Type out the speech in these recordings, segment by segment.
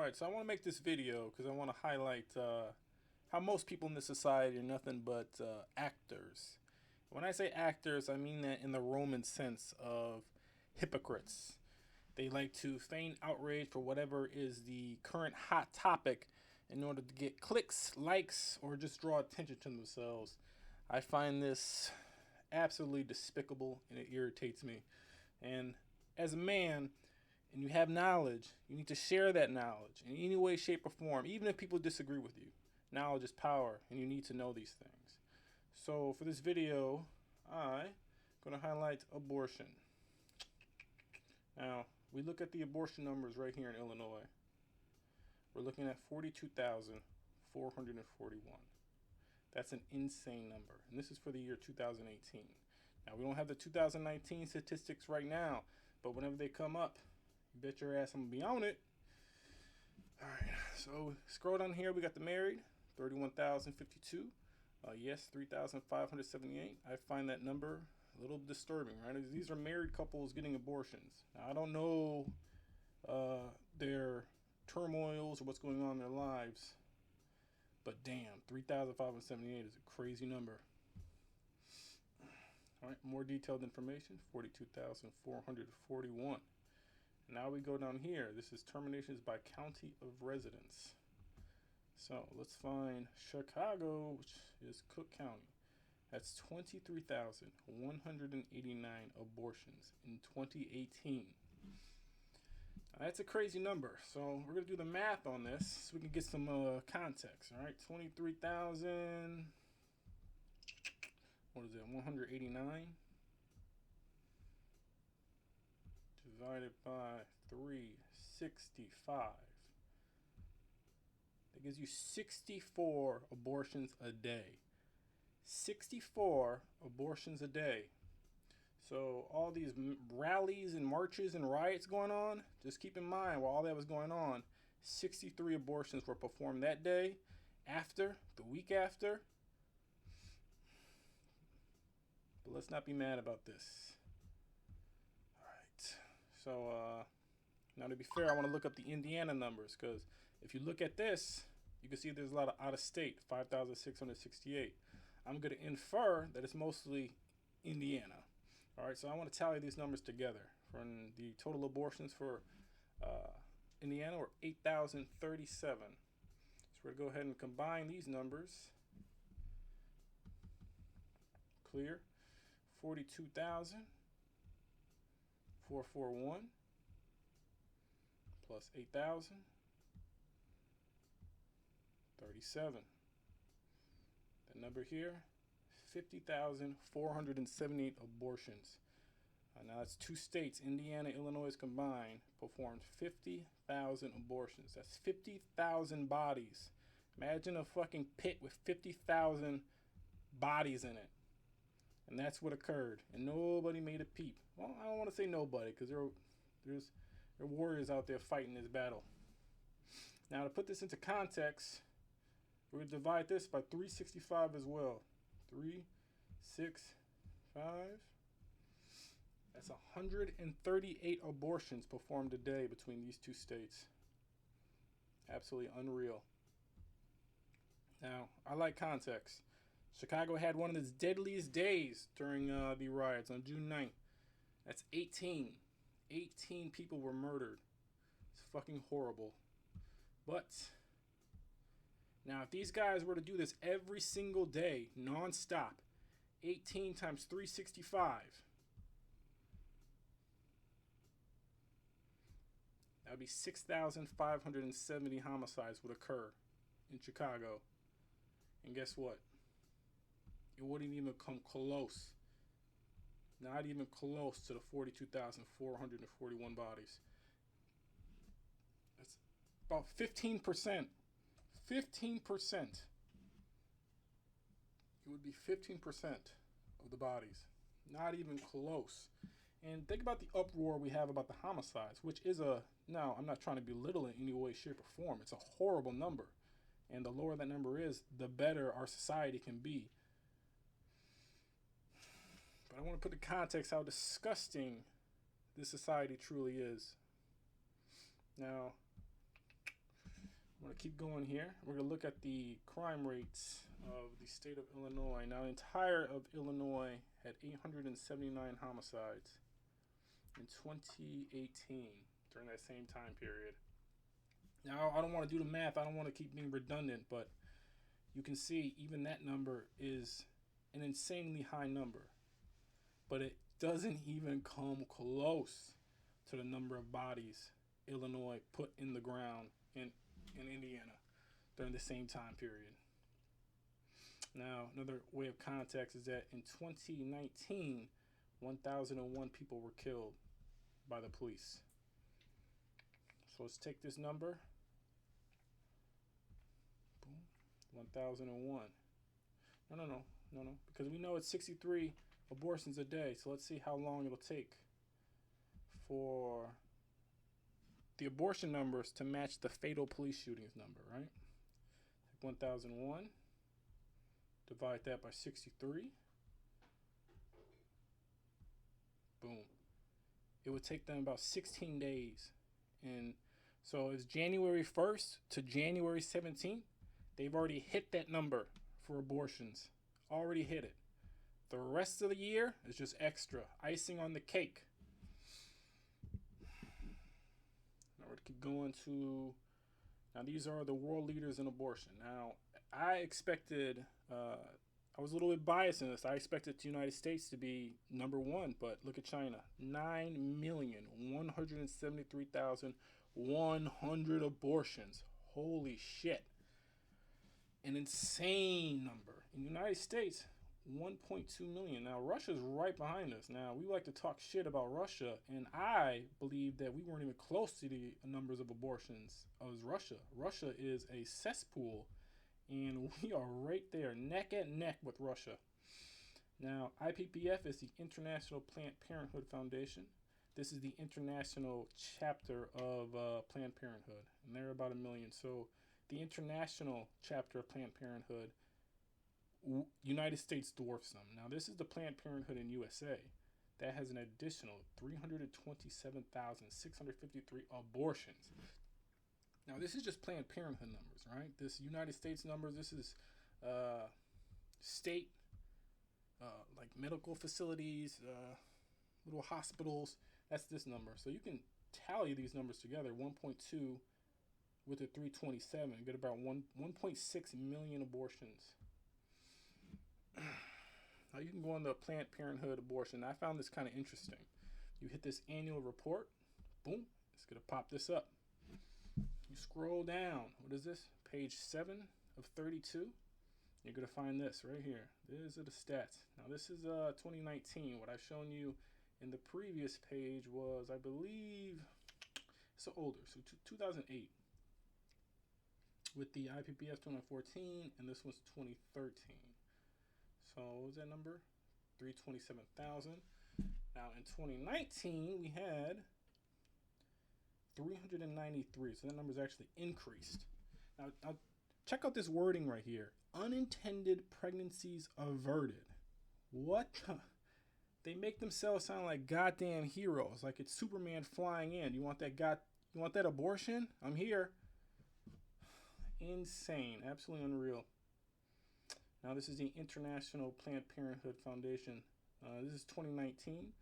Alright, so I want to make this video because I want to highlight how most people in this society are nothing but actors. When I say actors, I mean that in the Roman sense of hypocrites. They like to feign outrage for whatever is the current hot topic in order to get clicks, likes, or just draw attention to themselves. I find this absolutely despicable and it irritates me. And as a man, and you have knowledge, you need to share that knowledge in any way, shape, or form, even if people disagree with you. Knowledge is power, and you need to know these things. So for this video, I'm going to highlight abortion. Now, we look at the abortion numbers right here in Illinois. We're looking at 42,441. That's an insane number, and this is for the year 2018. Now, we don't have the 2019 statistics right now, but whenever they come up, you bet your ass I'm gonna be on it. Alright, so scroll down here, we got the married, 31,052. Yes, 3,578. I find that number a little disturbing, right? These are married couples getting abortions. Now, I don't know their turmoils or what's going on in their lives, but damn, 3,578 is a crazy number. Alright, more detailed information, 42,441. Now we go down here. This is terminations by county of residence. So let's find Chicago, which is Cook County. That's 23,189 abortions in 2018. That's a crazy number. So we're going to do the math on this so we can get some context. All right, 23,000. What is it? 189. Divided by 365. That gives you 64 abortions a day. 64 abortions a day. So all these rallies and marches and riots going on, just keep in mind while all that was going on, 63 abortions were performed that day, after, the week after. But let's not be mad about this. So now to be fair, I want to look up the Indiana numbers, because if you look at this, you can see there's a lot of out of state, 5,668. I'm going to infer that it's mostly Indiana. All right, so I want to tally these numbers together. From the total abortions for Indiana were 8,037. So we're going to go ahead and combine these numbers. Clear. 42,441 plus 8,000, 37. The number here, 50,478 abortions. Now that's two states, Indiana, Illinois combined, performed 50,000 abortions. That's 50,000 bodies. Imagine a fucking pit with 50,000 bodies in it. And that's what occurred. And nobody made a peep. Well, I don't want to say nobody, because there are warriors out there fighting this battle. Now, to put this into context, we're going to divide this by 365 as well. 365. That's 138 abortions performed a day between these two states. Absolutely unreal. Now, I like context. Chicago had one of its deadliest days during the riots on June 9th. That's 18. 18 people were murdered. It's fucking horrible. But now if these guys were to do this every single day, non-stop, 18 times 365, that would be 6,570 homicides would occur in Chicago. And guess what? It wouldn't even come close. Not even close to the 42,441 bodies. That's about 15%. 15%. It would be 15% of the bodies. Not even close. And think about the uproar we have about the homicides, which is now, I'm not trying to belittle it in any way, shape, or form. It's a horrible number. And the lower that number is, the better our society can be. But I want to put in context how disgusting this society truly is. Now, I'm going to keep going here. We're going to look at the crime rates of the state of Illinois. Now, the entire of Illinois had 879 homicides in 2018 during that same time period. Now, I don't want to do the math. I don't want to keep being redundant, but you can see even that number is an insanely high number. But it doesn't even come close to the number of bodies Illinois put in the ground in Indiana during the same time period. Now, another way of context is that in 2019, 1,001 people were killed by the police. So let's take this number. Boom. 1,001. No, because we know it's 63 abortions a day. So let's see how long it'll take for the abortion numbers to match the fatal police shootings number, right? 1,001. Divide that by 63. Boom. It would take them about 16 days. And so it's January 1st to January 17th. They've already hit that number for abortions. Already hit it. The rest of the year is just extra. Icing on the cake. Now we're keep going to... Now these are the world leaders in abortion. Now I expected... I was a little bit biased in this. I expected the United States to be number one, but look at China. 9,173,100 abortions. Holy shit. An insane number. In the United States, 1.2 million. Now, Russia's right behind us. Now, we like to talk shit about Russia, and I believe that we weren't even close to the numbers of abortions as Russia. Russia is a cesspool, and we are right there, neck and neck with Russia. Now, IPPF is the International Planned Parenthood Foundation. This is the international chapter of Planned Parenthood, and they're about 1 million. So the international chapter of Planned Parenthood, United States dwarfs them. Now, this is the Planned Parenthood in USA. That has an additional 327,653 abortions. Now, this is just Planned Parenthood numbers, right? This United States numbers, this is state, like medical facilities, little hospitals. That's this number. So you can tally these numbers together, 1.2 with the 327, you get about 1.6 million abortions. Now you can go on the Planned Parenthood abortion. I found this kind of interesting. You hit this annual report, boom, it's going to pop this up. You scroll down, what is this? Page 7 of 32. You're going to find this right here. These are the stats. Now this is 2019. What I've shown you in the previous page was, I believe, so older, so 2008. With the IPPF 2014, and this was 2013. So what was that number? 327,000. Now in 2019, we had 393. So that number's actually increased. Now check out this wording right here. Unintended pregnancies averted. What? They make themselves sound like goddamn heroes, like it's Superman flying in. You want that abortion? I'm here. Insane, absolutely unreal. Now this is the International Planned Parenthood Foundation. This is 2019,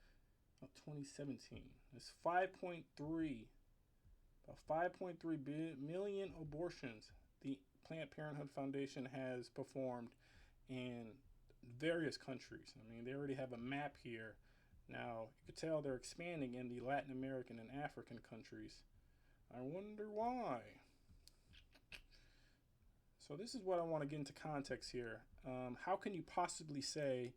2017. It's 5.3 million abortions the Planned Parenthood Foundation has performed in various countries. I mean, they already have a map here. Now, you could tell they're expanding in the Latin American and African countries. I wonder why. So this is what I want to get into context here. How can you possibly say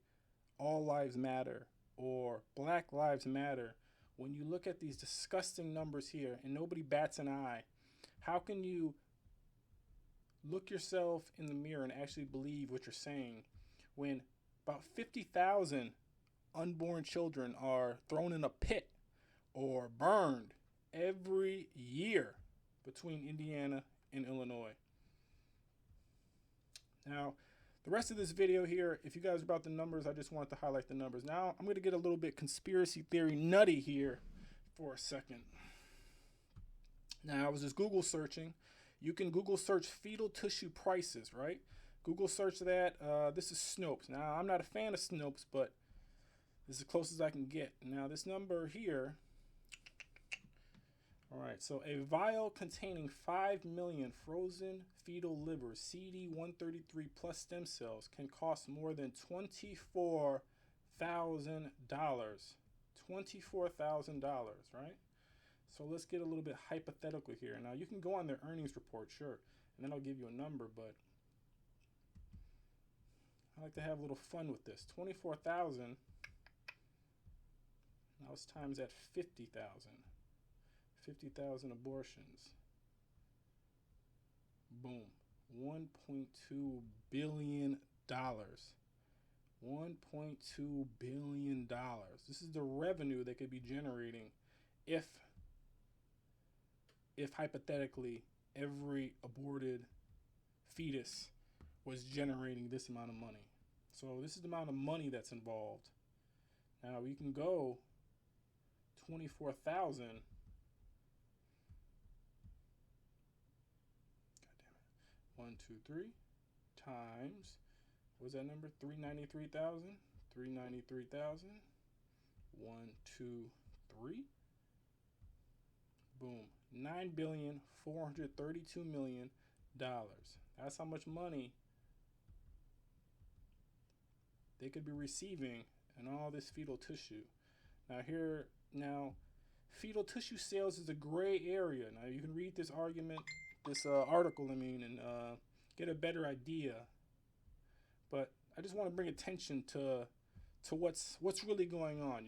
all lives matter or Black Lives Matter when you look at these disgusting numbers here and nobody bats an eye? How can you look yourself in the mirror and actually believe what you're saying when about 50,000 unborn children are thrown in a pit or burned every year between Indiana and Illinois? Now, the rest of this video here, if you guys are about the numbers, I just wanted to highlight the numbers. Now, I'm going to get a little bit conspiracy theory nutty here for a second. Now, I was just Google searching, You can Google search fetal tissue prices, right? Google search that. This is Snopes. Now, I'm not a fan of Snopes, but this is as close as I can get. Now, this number here. All right, so a vial containing 5 million frozen fetal livers, CD133 plus stem cells, can cost more than $24,000. $24,000, right? So let's get a little bit hypothetical here. Now, you can go on their earnings report, sure, and then I'll give you a number, but I like to have a little fun with this. 24,000, now it's times at 50,000. 50,000 abortions. Boom. $1.2 billion. $1.2 billion. This is the revenue they could be generating if hypothetically every aborted fetus was generating this amount of money. So this is the amount of money that's involved. Now you can go 24,000. God damn it. 1, 2, 3 times, what was that number? 393,000. 393,000. 1, 2, 3. Boom. $9,432,000,000. That's how much money they could be receiving in all this fetal tissue. Now, fetal tissue sales is a gray area. Now you can read this article, and get a better idea. But I just want to bring attention to what's really going on.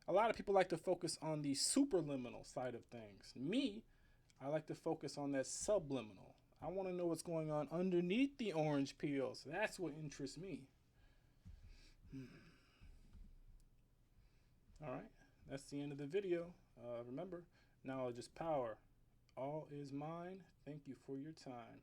A lot of people like to focus on the superliminal side of things. Me, I like to focus on that subliminal. I want to know what's going on underneath the orange peels. That's what interests me. All right, that's the end of the video. Remember, knowledge is power. All is mine. Thank you for your time.